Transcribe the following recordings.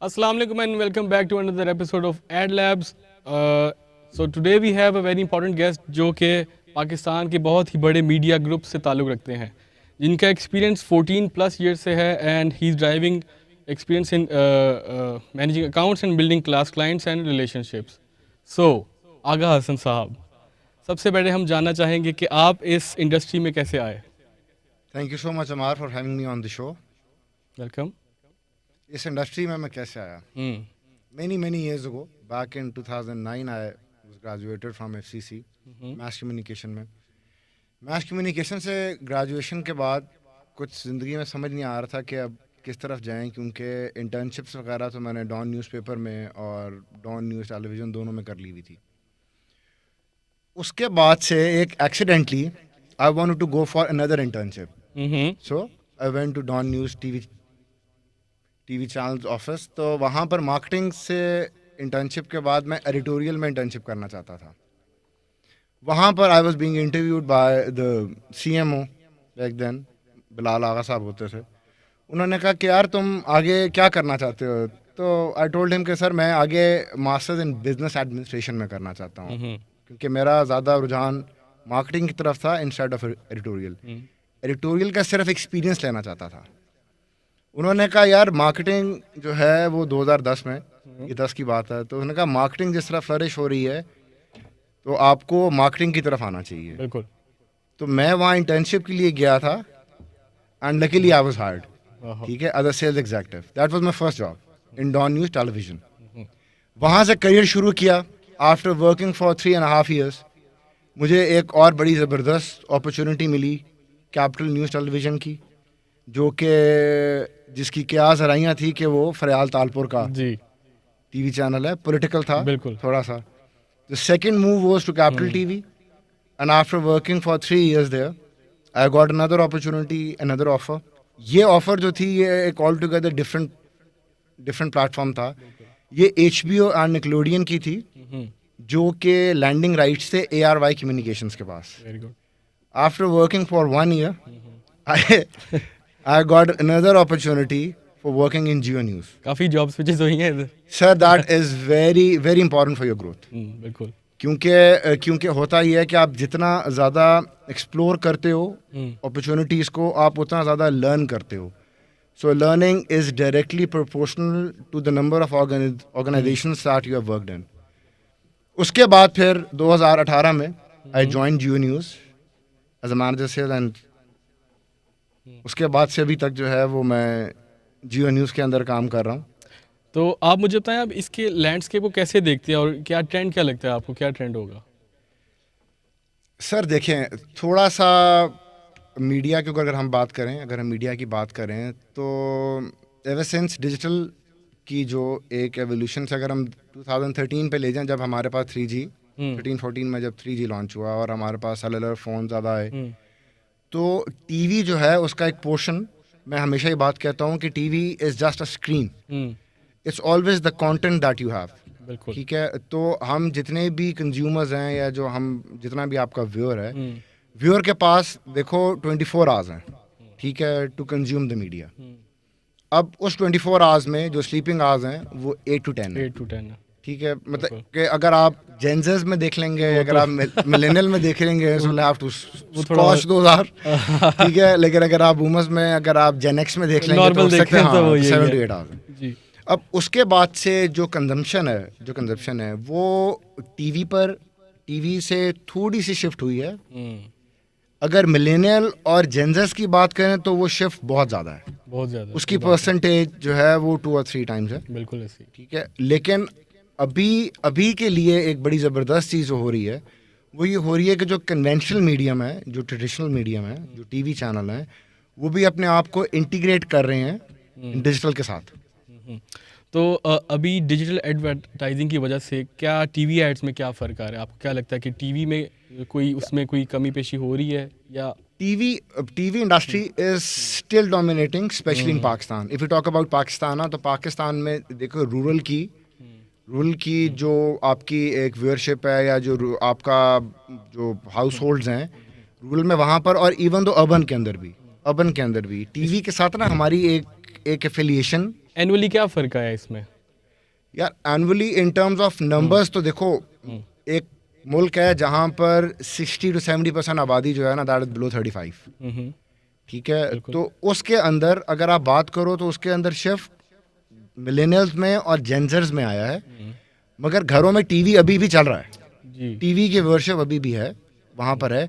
Assalamu alaikum and welcome back to another episode of Ad Labs. So today we have a very important guest जो कि पाकिस्तान के बहुत ही बड़े media group से ताल्लुक़ रखते हैं, जिनका एक्सपीरियंस 14 प्लस ईयर से है and he is driving experience in managing accounts and building class clients and relationships. So Agha Hasan साहब, सबसे पहले हम जानना चाहेंगे कि आप इस इंडस्ट्री में कैसे आए. Thank you so much Amar for having me on the show. Welcome. इस इंडस्ट्री में मैं कैसे आया? many years ago, back in 2009, I was graduated from FCC, mass communication में. mass communication से ग्रेजुएशन के बाद कुछ ज़िंदगी में समझ नहीं आ रहा था कि अब किस तरफ जाएं, क्योंकि इंटर्नशिप्स वगैरह तो मैंने डॉन न्यूज़पेपर में और डॉन न्यूज़ टेलीविज़न दोनों में कर ली हुई थी. उसके बाद से एक accidentally I wanted to go for another internship. So I went to Dawn news TV channels office. तो वहाँ पर मार्केटिंग से इंटर्नशिप के बाद मैं एडिटोरियल में इंटर्नशिप करना चाहता था. वहाँ पर I was being interviewed by the CMO back then, Bilal Agha साहब होते थे. उन्होंने कहा कि यार तुम आगे क्या करना चाहते हो? तो आई टोल्ड हिम कि सर मैं आगे मास्टर्स इन बिजनेस एडमिनिस्ट्रेशन में करना चाहता हूँ, क्योंकि मेरा ज़्यादा रुझान मार्केटिंग की तरफ था इंस्टेड ऑफ एडिटोरियल. एडिटोरियल का सिर्फ एक्सपीरियंस लेना चाहता था. उन्होंने कहा यार मार्केटिंग जो है वो 2010 में, ये 10 की बात है, तो उन्होंने कहा मार्केटिंग जिस तरह फ्लरिश हो रही है तो आपको मार्केटिंग की तरफ आना चाहिए. बिल्कुल. तो मैं वहाँ इंटर्नशिप के लिए गया था and luckily I was hired. ठीक है, as a sales executive. That was my first job in Dawn news television. वहाँ से करियर शुरू किया. आफ्टर वर्किंग फॉर 3.5 years मुझे एक और बड़ी ज़बरदस्त अपॉर्चुनिटी मिली कैपिटल न्यूज़ टेलीविज़न की, जो कि जिसकी क्या सराहियाँ थी कि वो फरियाल तालपुर का जी टीवी चैनल है. पॉलिटिकल था बिल्कुल. थोड़ा सा. The second move was to Capital TV and after working for 3 years there I got another opportunity, another offer. ये ऑफर जो थी ये एक ऑल टुगेदर डिफरेंट प्लेटफॉर्म था. ये HBO एंड निकलोडियन की थी, जो कि लैंडिंग राइट्स थे ARY कम्युनिकेशंस के पास. Very good. After working for 1 year I got another opportunity for working in Geo News. काफ़ी जॉब स्विचेस हुई हैं इधर. Sir, that is very important for your growth. बिल्कुल. क्योंकि होता ही है कि आप जितना ज़्यादा एक्सप्लोर करते हो अपॉर्चुनिटीज़ को, आप उतना ज़्यादा लर्न करते हो. So learning is directly proportional to the number of organizations that you have worked in. उसके बाद फिर 2018 में I joined Geo News as a manager sales and उसके बाद से अभी तक जो है वो मैं जियो न्यूज़ के अंदर काम कर रहा हूँ. तो आप मुझे बताएं, आप इसके लैंडस्केप को कैसे देखते हैं और क्या ट्रेंड, क्या लगता है आपको, क्या ट्रेंड होगा? सर देखें, थोड़ा सा मीडिया की अगर हम बात करें, अगर हम मीडिया की बात करें तो एवर सिंस डिजिटल की जो एक एवोल्यूशन से अगर हम 2013 पे ले जाएं, जब हमारे पास 3G 13-14 में जब 3G लॉन्च हुआ और हमारे पास सेलुलर फ़ोन ज़्यादा आए, तो टीवी जो है उसका एक पोर्शन, मैं हमेशा ही बात कहता हूँ कि TV is just a screen. It's always the content that you have. बिल्कुल. ठीक है, तो हम जितने भी कंज्यूमर्स हैं या जो हम जितना भी आपका व्यूअर है, व्यूअर के पास देखो 24 आवर्स हैं, ठीक है, टू कंज्यूम द मीडिया. अब उस 24 आवर्स में जो स्लीपिंग आवर्स हैं वो 8 to 10 है. ठीक है, मतलब कि अगर आप जेंजर्स में देख लेंगे, अगर आप मिलेनियल में देख लेंगे so have to squash those hours. ठीक है, लेकिन अगर आप बूमर्स में, अगर आप जेन एक्स में देख लेंगे तो हो सकते हैं 7 to 8 hours. अब उसके बाद से जो कंजम्पशन है वो टीवी से थोड़ी सी शिफ्ट हुई है. अगर मिलेनियल और जेंजर्स की बात करें तो वो शिफ्ट बहुत ज़्यादा है, बहुत ज़्यादा. उसकी परसेंटेज जो है वो 2 or 3 times है. बिल्कुल ऐसी. ठीक है, लेकिन अभी के लिए एक बड़ी ज़बरदस्त चीज़ जो हो रही है वो ये हो रही है कि जो कन्वेंशनल मीडियम है, जो ट्रेडिशनल मीडियम है, जो टीवी चैनल हैं, वो भी अपने आप को इंटीग्रेट कर रहे हैं डिजिटल के साथ. तो अभी डिजिटल एडवर्टाइजिंग की वजह से क्या टीवी एड्स में क्या फ़र्क आ रहा है? आपको क्या लगता है कि टीवी में उसमें कोई कमी पेशी हो रही है या TV industry is still dominating, specially in Pakistan. If you talk about Pakistan ना, तो पाकिस्तान में देखो रूरल की रूरल की जो आपकी एक व्यूअरशिप है या जो आपका जो हाउस होल्ड्स हैं रूरल में वहाँ पर, और इवन दो अर्बन के अंदर भी टीवी के साथ ना हमारी एक एफिलिएशन। एनुअली क्या फ़र्क आया इसमें? यार annually in terms of numbers तो देखो, एक मुल्क है जहाँ पर 60 to 70% आबादी जो है ना दैट इज बिलो 35, ठीक है। तो उसके अंदर अगर आप बात करो तो उसके अंदर शिफ्ट मिलेनियल्स में और जेंजर्स में आया है, मगर घरों में टीवी अभी भी चल रहा है जी। टीवी की वर्शिप अभी भी है, वहाँ पर है।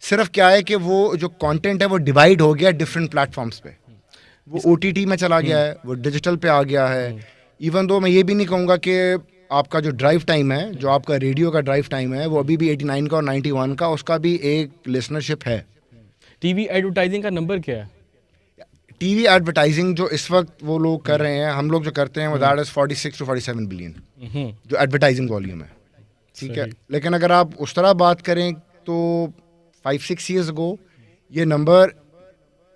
सिर्फ क्या है कि वो जो कंटेंट है वो डिवाइड हो गया डिफरेंट प्लेटफॉर्म्स पे, वो ओटीटी में चला गया है, वो डिजिटल पे आ गया है। इवन दो मैं ये भी नहीं कहूँगा कि आपका जो ड्राइव टाइम है, जो आपका रेडियो का ड्राइव टाइम है, वो अभी भी 89 का और 91 का उसका भी एक लिसनरशिप है। टीवी एडवर्टाइजिंग का नंबर क्या है? टीवी एडवर्टाइजिंग जो इस वक्त वो लोग कर रहे हैं, हम लोग जो करते हैं वो दैट इज 46 to 47 बिलियन जो एडवर्टाइजिंग वॉल्यूम है, ठीक है। लेकिन अगर आप उस तरह बात करें तो 5-6 years ago ये नंबर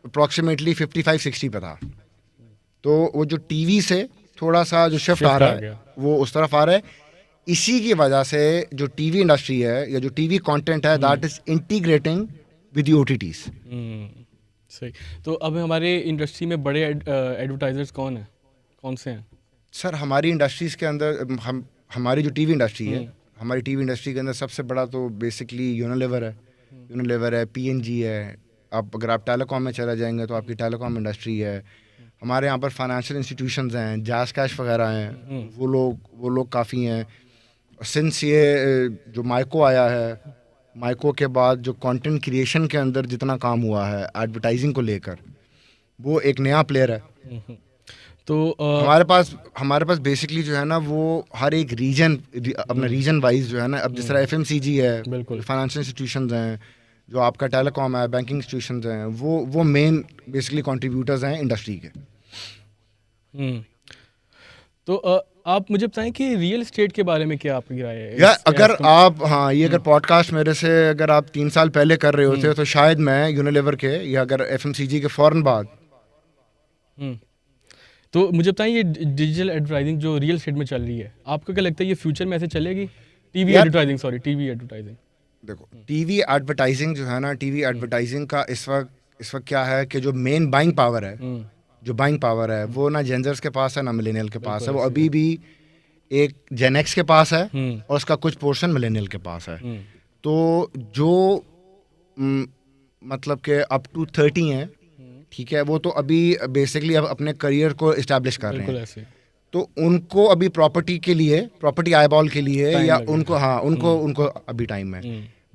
अप्रॉक्सीमेटली 55-60 पे था। तो वो जो टीवी से थोड़ा सा जो शिफ्ट आ रहा है वो उस तरफ आ रहा है। इसी की वजह से जो टीवी इंडस्ट्री है या जो टीवी कंटेंट है that is integrating with the OTTs. सही। तो अब हमारे इंडस्ट्री में बड़े एडवर्टाइजर्स कौन से हैं? सर हमारी इंडस्ट्रीज़ के अंदर हमारी जो टीवी इंडस्ट्री है, हमारी टीवी इंडस्ट्री के अंदर सबसे बड़ा तो बेसिकली यूनिलीवर है, पीएनजी है। अगर आप टेलीकॉम में चला जाएंगे तो आपकी टेलीकॉम इंडस्ट्री है। हमारे यहाँ पर फाइनेंशियल इंस्टीट्यूशंस हैं, जैज़ कैश वगैरह हैं, वो लोग काफ़ी हैं। सिंस ये जो माइको आया है, माइको के बाद जो कंटेंट क्रिएशन के अंदर जितना काम हुआ है एडवर्टाइजिंग को लेकर, वो एक नया प्लेयर है। तो हमारे पास बेसिकली जो है ना वो हर एक रीजन अपना रीजन वाइज जो है ना, अब जिस तरह एफएमसीजी है, फाइनेंशियल इंस्टीट्यूशंस हैं, जो आपका टेलीकॉम है, बैंकिंग इंस्टीट्यूशंस हैं, वो मेन बेसिकली कंट्रीब्यूटर्स हैं इंडस्ट्री के। तो आप मुझे बताएं कि रियल एस्टेट के बारे में क्या आपकी राय है? या अगर आप ये अगर पॉडकास्ट मेरे से अगर आप 3 साल पहले कर रहे होते तो शायद मैं यूनिलीवर के या अगर एफएमसीजी के फौरन बाद। तो मुझे बताएं ये डिजिटल एडवर्टाइजिंग जो रियल एस्टेट में चल रही है, आपको क्या लगता है ये फ्यूचर में ऐसे चलेगी? टीवी एडवर्टाइजिंग देखो टीवी एडवर्टाइजिंग जो है ना, टीवी एडवर्टाइजिंग का इस वक्त क्या है कि जो मेन बाइंग पावर है वो ना जेंजर्स के पास है ना मिलेनियल के पास है। वो अभी भी एक जेन एक्स के पास है और उसका कुछ पोर्शन मिलेनियल के पास है। तो जो मतलब के अप टू 30 हैं, ठीक है, वो तो अभी बेसिकली अब अपने करियर को इस्टेब्लिश कर रहे हैं। तो उनको अभी प्रॉपर्टी आईबॉल के लिए या उनको अभी टाइम है।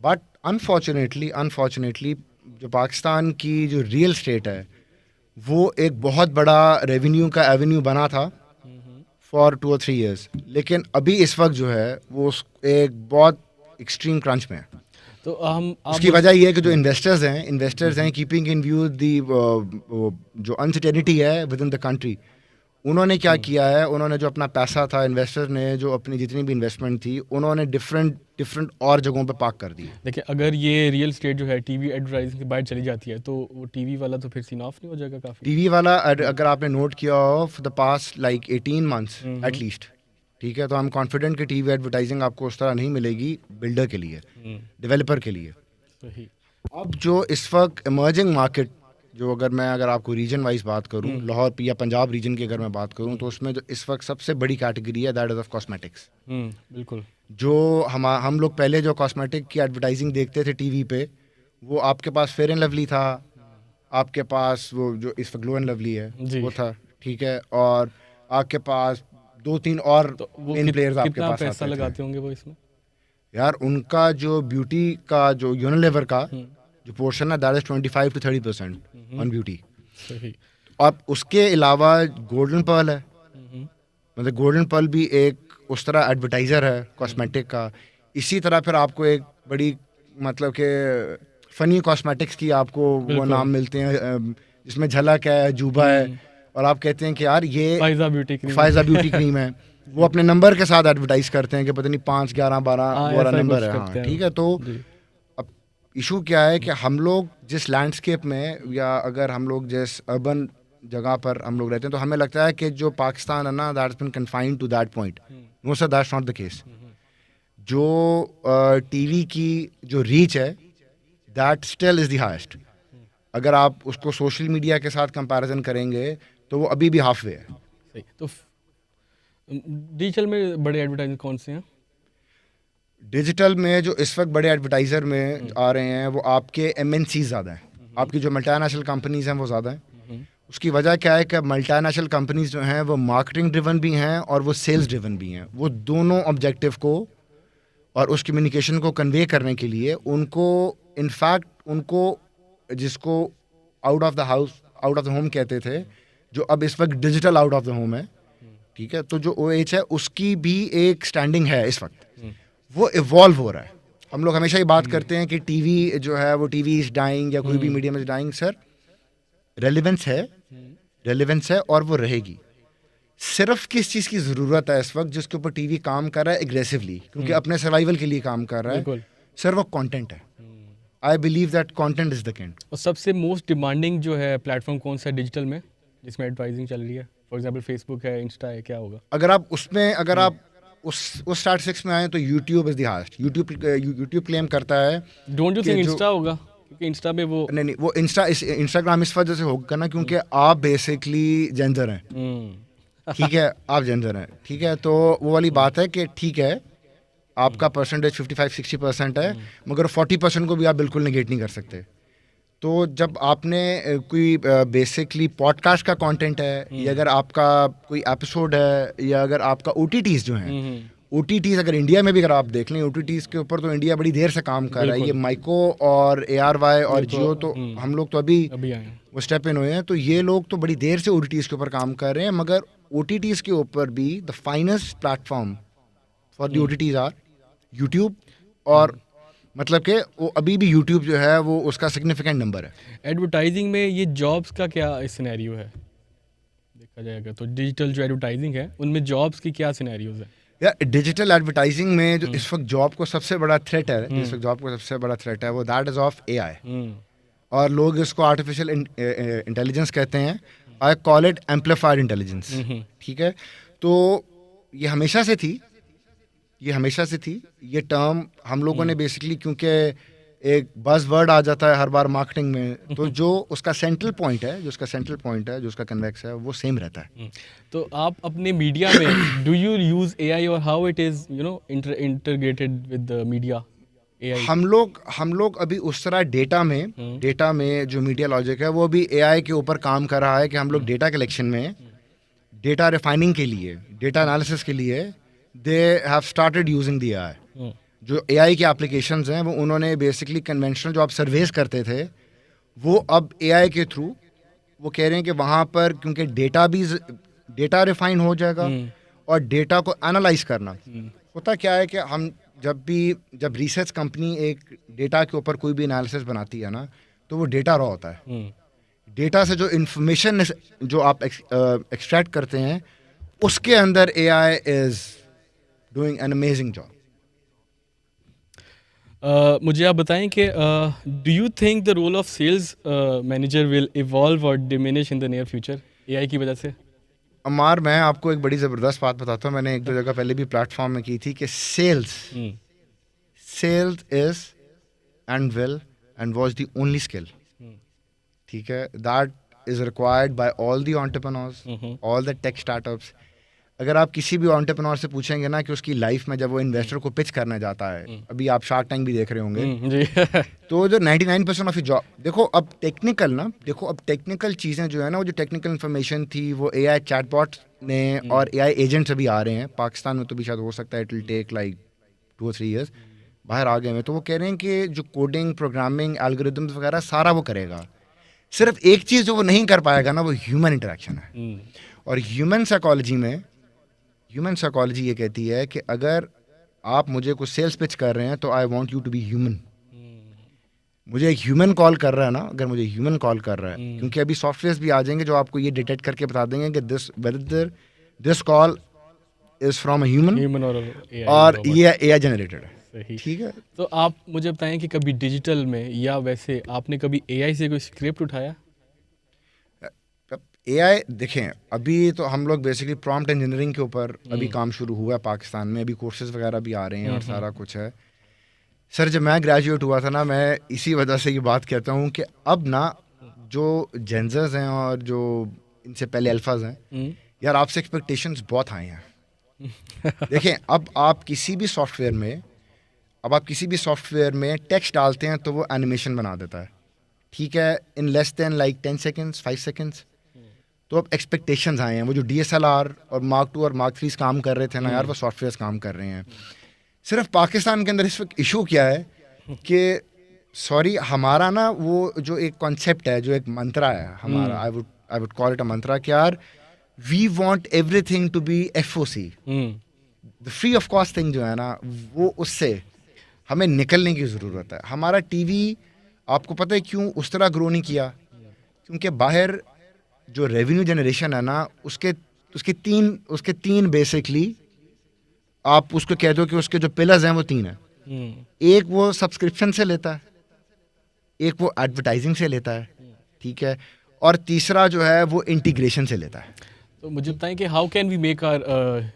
बट अनफॉर्चुनेटली जो पाकिस्तान की जो रियल स्टेट है वो एक बहुत बड़ा रेवेन्यू का एवेन्यू बना था फॉर 2 or 3 years, लेकिन अभी इस वक्त जो है वो एक बहुत एक्सट्रीम क्रंच में है। तो उसकी वजह ये है कि जो इन्वेस्टर्स हैं कीपिंग इन व्यू दी जो अनसर्टेनिटी है विद इन द कंट्री, उन्होंने क्या किया है, उन्होंने जो अपना पैसा था, इन्वेस्टर ने जो अपनी जितनी भी इन्वेस्टमेंट थी, उन्होंने डिफरेंट और जगहों पे पार्क कर दी। देखिए अगर ये रियल स्टेट जो है टीवी एडवर्टाइजिंग के बाहर चली जाती है तो वो टीवी वाला तो फिर सीन ऑफ नहीं हो जाएगा? काफ़ी टीवी वाला अगर आपने नोट किया हो for the past like 18 months at least, ठीक है, तो हम कॉन्फिडेंट कि टीवी एडवर्टाइजिंग आपको उस तरह नहीं मिलेगी बिल्डर के लिए, डेवलपर के लिए। सही। अब जो इस वक्त इमर्जिंग मार्केट, जो अगर आपको रीजन वाइज बात करूं, लाहौर या पंजाब रीजन की अगर मैं बात करूं, तो उसमें जो इस वक्त सबसे बड़ी कैटेगरी है दैट इज ऑफ कॉस्मेटिक्स। बिल्कुल। जो हम लोग पहले जो कॉस्मेटिक की एडवर्टाइजिंग देखते थे टीवी पे, वो आपके पास फेयर एंड लवली था, आपके पास वो जो इस वक्त ग्लो एंड लवली है वो था, ठीक है, और आपके पास 2-3 और मेन प्लेयर्स आपके पास आते थे। पैसा लगाते होंगे वो इसमें? यार उनका जो ब्यूटी का जो यूनिलीवर का जो पोर्शन है that is 25 to 30% on beauty. अब उसके अलावा गोल्डन पर्ल है, मतलब गोल्डन पर्ल भी एक उस तरह एडवर्टाइजर है कॉस्मेटिक का। इसी तरह फिर आपको एक बड़ी मतलब के फनी कॉस्मेटिक्स की आपको वो नाम मिलते हैं जिसमें झलक है, जूबा है, और आप कहते हैं कि यार ये फायजा ब्यूटी क्रीम है। वो अपने नंबर के साथ एडवर्टाइज करते हैं कि पता नहीं 5, 11, 12 वाला नंबर है। हाँ ठीक है। तो अब इशू क्या है कि हम लोग जिस लैंडस्केप में या अगर हम लोग जिस अर्बन जगह पर हम लोग रहते हैं, तो हमें लगता है कि जो पाकिस्तान है ना that has been confined to that point, no sir, that's not the case. जो टीवी की जो रीच है, that still is the highest. अगर आप उसको सोशल मीडिया के साथ कंपैरिजन करेंगे तो वो अभी भी हाफ वे है. सही. तो डिजिटल में बड़े एडवर्टाइजर कौन से हैं? डिजिटल में जो इस वक्त बड़े एडवर्टाइज़र में आ रहे हैं वो आपके MNC ज़्यादा हैं. आपकी जो मल्टीनेशनल कंपनीज हैं वो ज़्यादा हैं. उसकी वजह क्या है कि मल्टीनेशनल कंपनीज जो हैं वो मार्केटिंग ड्रिवन भी हैं और वो सेल्स ड्रिवन भी हैं. वो दोनों ऑब्जेक्टिव को और उस कम्युनिकेशन को कन्वे करने के लिए उनको, इनफैक्ट उनको, जिसको out of the house, out of the home कहते थे, जो अब इस वक्त digital out of the home है, ठीक है, तो जो OH है उसकी भी एक स्टैंडिंग है इस वक्त. वो इवॉल्व हो रहा है. हम लोग हमेशा ही बात करते हैं कि टीवी जो है वो टीवी इज डाइंग या कोई भी medium is dying. Sir, relevance है, रेलिवेंस है और वो रहेगी. सिर्फ किस चीज़ की ज़रूरत है इस वक्त जिसके ऊपर टीवी काम कर रहा है एग्रेसिवली, क्योंकि अपने सर्वाइवल के लिए काम कर रहा है, बिल्कुल. सर वो कंटेंट है. I believe that content is the king. और सबसे मोस्ट डिमांडिंग जो है प्लेटफॉर्म कौन सा है डिजिटल में जिसमें एडवर्टाइजिंग चल रही है? फॉर एग्जांपल फेसबुक है, इंस्टा है, क्या होगा? अगर आप उसमें, अगर आप उस स्टैटिस्टिक्स में आए तो YouTube is the highest. YouTube claim करता है. डोंट यू कि थिंक जो- इंस्टा होगा? क्योंकि इंस्टा पे वो नहीं नहीं, वो इंस्टाग्राम इस वजह से होगा ना क्योंकि आप बेसिकली जेंडर हैं. ठीक है, आप जेंडर हैं, ठीक है, तो वो वाली बात है कि ठीक है आपका परसेंटेज 55-60% है, मगर 40% को भी आप बिल्कुल नेगेट नहीं कर सकते. तो जब आपने कोई बेसिकली पॉडकास्ट का कंटेंट है या अगर आपका कोई एपिसोड है या अगर आपका OTTs जो हैं, OTTs अगर इंडिया में भी अगर आप देख लें, OTTs के ऊपर तो इंडिया बड़ी देर से काम कर रहा है. ये माइको और ARY और जियो तो हम लोग तो अभी अभी आए हैं. वो स्टेप इन हुए हैं. तो ये लोग तो बड़ी देर से OTTs के ऊपर काम कर रहे हैं, मगर OTTs के ऊपर भी the finest platform for the OTTs our YouTube. और मतलब कि वो अभी भी यूट्यूब जो है वो उसका सिग्निफिकेंट नंबर है. एडवर्टाइजिंग में ये जॉब्स का क्या सिनेरियो है देखा जाएगा तो? डिजिटल जो एडवर्टाइजिंग है उनमें जॉब्स की क्या सिनेरियोज है? या डिजिटल एडवर्टाइजिंग में जो इस वक्त जॉब को सबसे बड़ा थ्रेट है, इस वक्त जॉब को सबसे बड़ा थ्रेट है वो दैट इज ऑफ AI. और लोग इसको आर्टिफिशियल इंटेलिजेंस कहते हैं. I call it amplified intelligence. ठीक है, तो ये हमेशा से थी, ये टर्म हम लोगों ने बेसिकली, क्योंकि एक बज़ वर्ड आ जाता है हर बार मार्केटिंग में, तो जो उसका सेंट्रल पॉइंट है, जो उसका कन्वेक्स है वो सेम रहता है. तो आप अपने मीडिया में डू यू यूज AI और how it is integrated with the media AI? हम लोग अभी उस तरह डेटा में जो मीडिया लॉजिक है वो भी AI के ऊपर काम कर रहा है कि हम लोग डेटा कलेक्शन में, डेटा रिफाइनिंग के लिए, डेटा एनालिसिस के लिए they have started using the AI. जो AI की एप्लीकेशंस हैं वो उन्होंने बेसिकली कन्वेंशनल जो आप सर्वेस करते थे वो अब AI के थ्रू वो कह रहे हैं कि वहाँ पर क्योंकि डेटा रिफाइन हो जाएगा और डेटा को एनालाइज करना. होता क्या है कि हम जब रिसर्च कंपनी एक डेटा के ऊपर कोई भी एनालिसिस बनाती है ना, तो वो डेटा रॉ होता है. डेटा से जो इंफॉर्मेशन जो आप एक्सट्रैक्ट करते हैं उसके अंदर AI is doing an amazing job. मुझे आप बताएं कि do you think the role of sales manager will evolve और diminish in the near future AI की वजह से? अमार, मैं आपको एक बड़ी ज़बरदस्त बात बताता हूँ. मैंने एक दो जगह पहले भी प्लेटफॉर्म में की थी कि sales is and will and was the only skill, ठीक है, that is required by all the entrepreneurs, all the tech startups. अगर आप किसी भी एंटरप्रेन्योर से पूछेंगे ना कि उसकी लाइफ में जब वो इन्वेस्टर को पिच करने जाता है, अभी आप शार्क टैंक भी देख रहे होंगे, जी. तो जो 99% ऑफ जॉब, देखो अब टेक्निकल चीज़ें जो है ना, वो जो टेक्निकल इन्फॉर्मेशन थी वो AI चैटबॉट ने और AI एजेंट्स अभी आ रहे हैं. पाकिस्तान में तो भी शायद हो सकता है it will take like 2 or 3 years, बाहर आ गए हैं. तो वो कह रहे हैं कि जो कोडिंग, प्रोग्रामिंग, एल्गोरिथम्स वगैरह सारा वो करेगा. सिर्फ एक चीज़ जो वो नहीं कर पाएगा ना, वो ह्यूमन इंटरेक्शन है. और ह्यूमन साइकोलॉजी ये कहती है कि अगर आप मुझे कुछ सेल्स पिच कर रहे हैं तो I want you to be human. मुझे एक ह्यूमन कॉल कर रहा है ना, अगर मुझे ह्यूमन कॉल कर रहा है, क्योंकि अभी सॉफ्टवेयर भी आ जाएंगे जो आपको ये डिटेक्ट करके बता देंगे कि this call is from a human और ये AI जनरेटेड है. सही. ठीक है, तो आप मुझे बताएं कि कभी डिजिटल में या वैसे आपने कभी AI से कोई स्क्रिप्ट उठाया? AI देखें, अभी तो हम लोग बेसिकली प्रॉम्प्ट इंजीनियरिंग के ऊपर अभी काम शुरू हुआ है पाकिस्तान में, अभी कोर्सेज वगैरह भी आ रहे हैं और सारा कुछ है। सर जब मैं ग्रेजुएट हुआ था ना, मैं इसी वजह से ये बात कहता हूँ कि अब ना जो जेंजर्स हैं और जो इनसे पहले अल्फाज हैं, यार आपसे एक्सपेक्टेशंस बहुत हाई हैं। देखें, अब आप किसी भी सॉफ्टवेयर में टेक्स्ट डालते हैं तो वो एनिमेशन बना देता है, ठीक है, in less than like 10 seconds 5 seconds. तो अब एक्सपेक्टेशंस आए हैं, वो जो DSLR और Mark 2 और Mark 3 काम कर रहे थे ना यार, वो सॉफ्टवेयर काम कर रहे हैं। सिर्फ पाकिस्तान के अंदर इस वक्त इशू क्या है कि सॉरी, हमारा ना वो जो एक कॉन्सेप्ट है, जो एक मंत्रा है हमारा, I would call it a mantra, कि यार we want everything to be FOC, the free of cost thing जो है ना, वो उससे हमें निकलने की ज़रूरत है। हमारा टीवी आपको पता है क्यों उस तरह ग्रो नहीं किया? क्योंकि बाहर जो रेवेन्यू जनरेशन है ना, उसके तीन बेसिकली, आप उसको कह दो कि उसके जो पिलर्स हैं वो 3 हैं। एक वो सब्सक्रिप्शन से लेता है, एक वो एडवर्टाइजिंग से लेता है, ठीक है, और तीसरा जो है वो इंटीग्रेशन से लेता है। तो मुझे बताएं कि how can we make our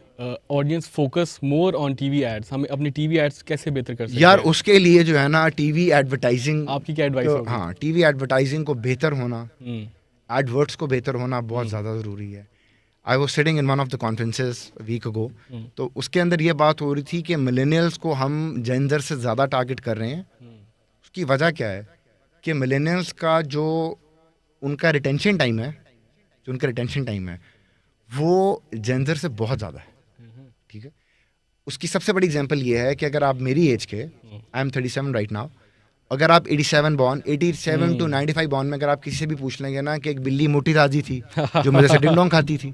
audience focus more on TV ads? हमें अपनी टीवी एड्स कैसे बेहतर कर सकते हैं? यार उसके लिए जो है ना, टीवी एडवर्टाइजिंग, आपकी क्या एडवाइस होगी? हाँ, टीवी एडवर्टाइजिंग को बेहतर होना, एडवर्ट्स को बेहतर होना बहुत ज़्यादा ज़रूरी है। I was sitting in one of the conferences week ago, तो उसके अंदर ये बात हो रही थी कि मिलेनियल्स को हम जेंडर से ज़्यादा टारगेट कर रहे हैं। उसकी वजह क्या है कि मिलेनियल्स का जो उनका रिटेंशन टाइम है, वो जेंडर से बहुत ज़्यादा है, ठीक है। उसकी सबसे बड़ी एग्जांपल ये है कि अगर आप मेरी एज के, आई एम 37 राइट नाउ, अगर आप 87 टू 95 बॉर्न में अगर आप किसी से भी पूछ लेंगे ना कि एक बिल्ली मोटी ताजी थी जो मुझे से डिंग डोंग खाती थी,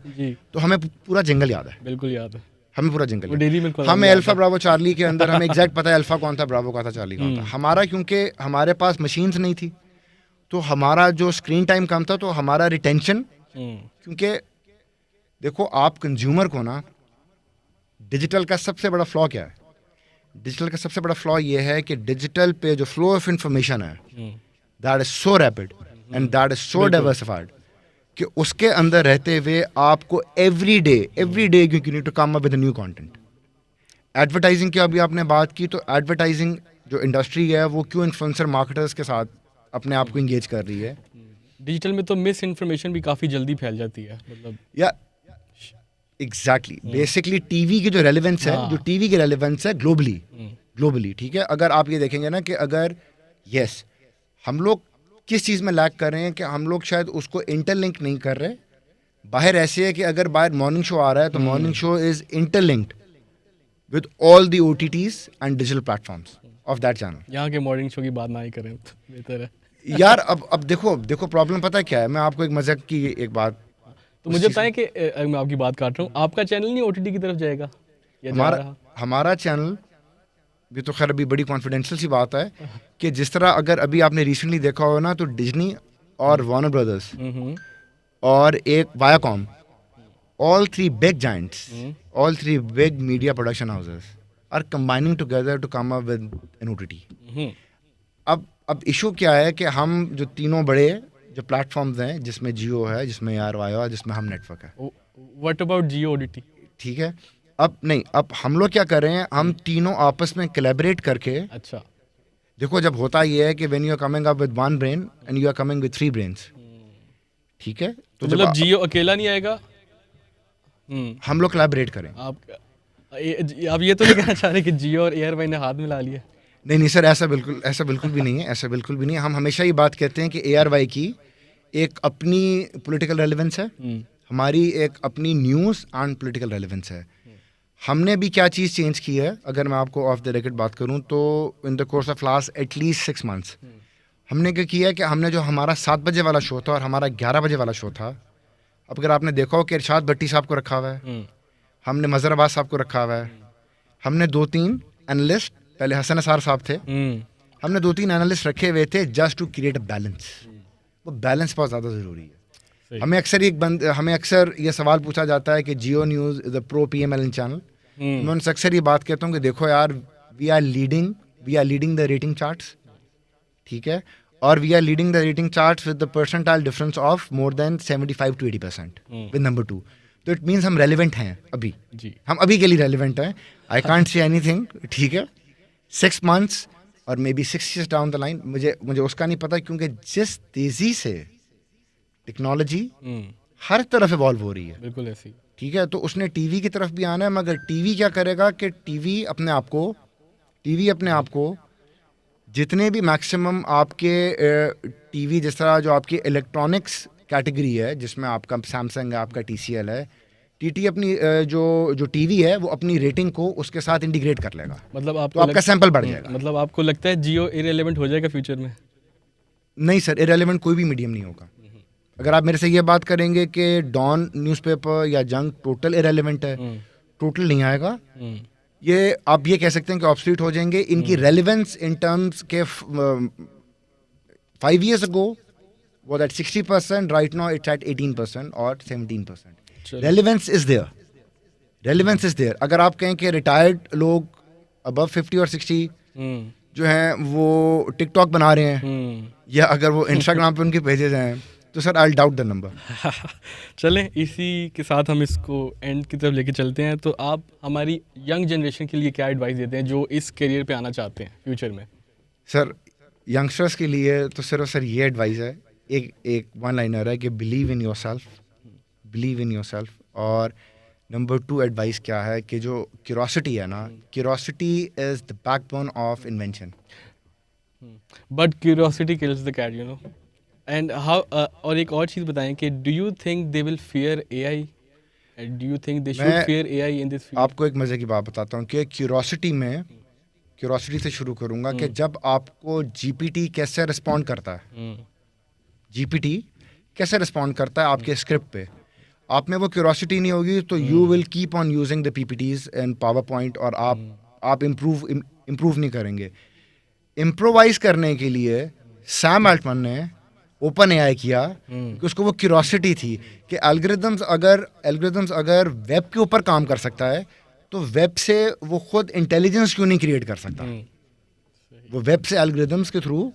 तो हमें पूरा जंगल याद है। बिल्कुल याद है, हमें पूरा जंगल वो डेली मिल्क वाला हमें भी याद अल्फा है। ब्रावो चार्ली के अंदर हमें एग्जैक्ट पता है अल्फा कौन था, ब्रावो कौन था, चार्ली कौन था। हमारा, क्योंकि हमारे पास मशीन्स नहीं थी, तो हमारा जो स्क्रीन टाइम कम था, तो हमारा रिटेंशन, क्योंकि देखो आप कंज्यूमर को ना, डिजिटल का सबसे बड़ा फ्लॉ क्या है? डिजिटल का सबसे बड़ा फ्लॉ ये है कि डिजिटल पे जो फ्लो ऑफ इंफॉर्मेशन है, that is so rapid and that is so diversified कि उसके अंदर रहते हुए आपको every day you need to come up with new content. Advertising की अभी आपने बात की, तो एडवर्टाइजिंग जो इंडस्ट्री है वो क्यों इन्फ्लुएंसर मार्केटर्स के साथ अपने आप को इंगेज कर रही है? डिजिटल में तो मिस इन्फॉर्मेशन भी काफ़ी जल्दी फैल जाती है, मतलब या एग्जैक्टली, बेसिकली टीवी की जो रेलेवेंस है, जो टीवी की रेलेवेंस है ग्लोबली, ठीक है। अगर आप ये देखेंगे ना कि अगर यस, हम लोग किस चीज़ में लैग कर रहे हैं कि हम लोग शायद उसको इंटरलिंक नहीं कर रहे। बाहर ऐसे है कि अगर बाहर मॉर्निंग शो आ रहा है तो morning show is interlinked with all the OTTs and digital platforms of that channel. यहाँ के मॉर्निंग शो की बात ना ही करें तो बेहतर है। यार अब देखो प्रॉब्लम पता है क्या है? मैं आपको एक मजाक की एक बात, तो मुझे बताएं कि मैं आपकी बात काट रहा हूँ, आपका चैनल नहीं OTT की तरफ जाएगा या जा रहा? हमारा चैनल भी तो खैर अभी बड़ी कॉन्फिडेंशियल सी बात है कि जिस तरह अगर अभी आपने रिसेंटली देखा हो ना, तो डिज्नी और वार्नर ब्रदर्स और एक Viacom, all three big giants, all three big media production houses are combining together to come up with an OTT. अब इशू क्या है कि हम जो तीनों बड़े जो प्लेटफॉर्म्स हैं, जिसमें जियो है, जिसमें यारवायो है, जिसमें हम नेटवर्क है, व्हाट अबाउट जियो OTT? ठीक है, अब हम लोग क्या कर रहे हैं, हम तीनों आपस में कोलैबोरेट करके, अच्छा, देखो जब होता ये है कि when you are coming up with 1 brain and you are coming with 3 brains, ठीक है, तो मतलब जियो अकेला नहीं आएगा, हम लोग कोलैबोरेट करें। आप ये तो नहीं कहना चाह रहे कि जियो और एयरवाई ने हाथ मिला लिया? नहीं सर, ऐसा बिल्कुल भी नहीं है, ऐसा बिल्कुल भी नहीं है। हम हमेशा ये बात कहते हैं कि ARY की एक अपनी पॉलिटिकल रेलेवेंस है, हमारी एक अपनी न्यूज़ एंड पॉलिटिकल रेलेवेंस है। हमने भी क्या चीज़ चेंज की है, अगर मैं आपको ऑफ द रिकॉर्ड बात करूं, तो in the course of last at least 6 months हमने क्या किया है कि हमने जो हमारा 7 बजे वाला शो था और हमारा 11 बजे वाला शो था, अब अगर आपने देखा हो कि इरशाद भट्टी साहब को रखा हुआ है, हमने मज़हर अब्बास साहब को रखा हुआ है, हमने 2-3 एनालिस्ट, पहले हसन असार साहब थे, हमने 2-3 एनालिस्ट रखे हुए थे just to create a balance. वो बैलेंस बहुत ज़्यादा ज़रूरी है। हमें अक्सर ये सवाल पूछा जाता है कि Geo News is a pro PMLN channel. मैं उनसे अक्सर ये बात कहता हूँ कि देखो यार, we are leading the rating charts, ठीक है, और we are leading the rating charts with the percentile difference of more than 75 to 80% with number 2. तो इट मीन्स हम रेलिवेंट हैं अभी जी. हम अभी के लिए रेलिवेंट हैं. I can't say anything. ठीक है, 6 months और may be 6 years down the line मुझे उसका नहीं पता, क्योंकि जिस तेजी से टेक्नोलॉजी हर तरफ इवॉल्व हो रही है. बिल्कुल ऐसी. ठीक है, तो उसने टीवी की तरफ भी आना है, मगर टीवी क्या करेगा कि टीवी अपने आप को जितने भी मैक्सिमम आपके टीवी, जिस तरह जो आपकी इलेक्ट्रॉनिक्स कैटेगरी है जिसमें आपका सैमसंग है, आपका TCL है, TT अपनी जो टीवी है वो अपनी रेटिंग को उसके साथ इंटीग्रेट कर लेगा. मतलब तो आपका सैंपल बढ़ जाएगा. मतलब आपको लगता है जियो इररिलेवेंट हो जाएगा फ्यूचर में? नहीं सर, इररिलेवेंट कोई भी मीडियम नहीं होगा. अगर आप मेरे से ये बात करेंगे कि डॉन न्यूज़पेपर या जंग टोटल इररिलेवेंट है, टोटल नहीं आएगा. ये आप ये कह सकते हैं कि ऑब्सोलीट हो जाएंगे. इनकी रेलेवेंस इन टर्म्स के 5 years ago was at 60%, right now it's at 18% or 17%. Relevance is there. अगर आप कहें कि रिटायर्ड लोग अबव 50 और 60 जो हैं वो टिकटॉक बना रहे हैं, या अगर वो इंस्टाग्राम पे उनके पेजेस हैं, तो sir I doubt the number. चलें, इसी के साथ हम इसको एंड की तरफ लेके चलते हैं. तो आप हमारी यंग जनरेशन के लिए क्या एडवाइस देते हैं जो इस करियर पे आना चाहते हैं फ्यूचर में? सर यंगस्टर्स के लिए तो सिर्फ सर ये एडवाइस है, एक वन लाइनर है कि बिलीव इन योरसेल्फ. और नंबर 2 एडवाइस क्या है कि जो क्यूरोसिटी है ना, curiosity is the backbone of invention. But curiosity kills the cat, you know. And how और एक और चीज़ बताएं कि do you think they will fear AI? Do you think they should fear AI in this field? आपको एक मज़े की बात बताता हूँ कि क्यूरोसिटी से शुरू करूँगा कि जब आपको GPT कैसे रिस्पॉन्ड करता है, GPT कैसे रिस्पॉन्ड करता है आपके स्क्रिप्ट पे, आप में वो क्यूरोसिटी नहीं होगी तो you will keep on using the PPTs and power point, और आप इम्प्रूव नहीं करेंगे. इम्प्रोवाइज करने के लिए सैम अल्टमैन ने ओपन AI किया कि उसको वो क्यूरोसिटी थी कि एल्गोरिदम्स अगर वेब के ऊपर काम कर सकता है तो वेब से वो खुद इंटेलिजेंस क्यों नहीं क्रिएट कर सकता. वो वेब से एल्गोरिदम्स के थ्रू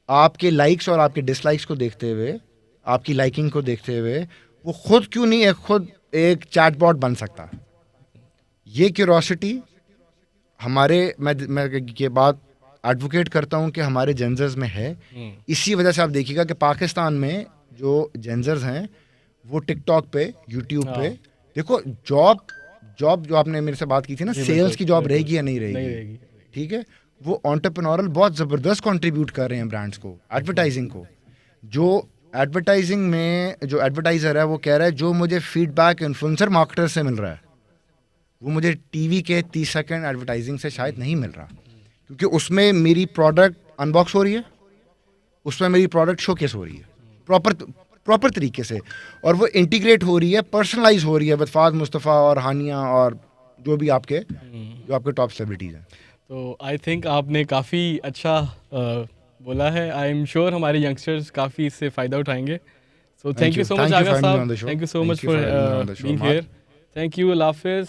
आपके लाइक्स और आपके डिसलाइक्स को देखते हुए, आपकी लाइकिंग को देखते हुए, वो खुद क्यों नहीं खुद एक चैटबॉट बन सकता. ये क्यूरोसिटी मैं ये बात एडवोकेट करता हूँ कि हमारे जेंजर्स में है. इसी वजह से आप देखिएगा कि पाकिस्तान में जो जेंजर्स हैं वो टिकटॉक पे, यूट्यूब पे, देखो जॉब जो आपने मेरे से बात की थी ना, सेल्स की जॉब रहेगी या नहीं रहेगी, ठीक है, वो एंटरप्रेन्योरल बहुत ज़बरदस्त कंट्रीब्यूट कर रहे हैं ब्रांड्स को, एडवर्टाइजिंग को. जो एडवर्टाइजिंग में जो एडवर्टाइज़र है वो कह रहा है जो मुझे फीडबैक इन्फ्लुएंसर मार्केटर से मिल रहा है वो मुझे टीवी के 30 सेकंड एडवर्टाइजिंग से शायद नहीं मिल रहा, क्योंकि उसमें मेरी प्रोडक्ट अनबॉक्स हो रही है, उसमें मेरी प्रोडक्ट शोकेस हो रही है प्रॉपर तरीके से, और वो इंटीग्रेट हो रही है, पर्सनलाइज हो रही है विद फाज मुस्तफ़ा और हानिया और जो भी आपके टॉप सेलिब्रिटीज़ हैं. तो आई थिंक आपने काफ़ी अच्छा बोला है. आई एम श्योर हमारे यंगस्टर्स काफ़ी इससे फ़ायदा उठाएंगे. So thank you so much Agha साहब. Thank you so much for being here. Thank you. अल्लाह हाफिज़.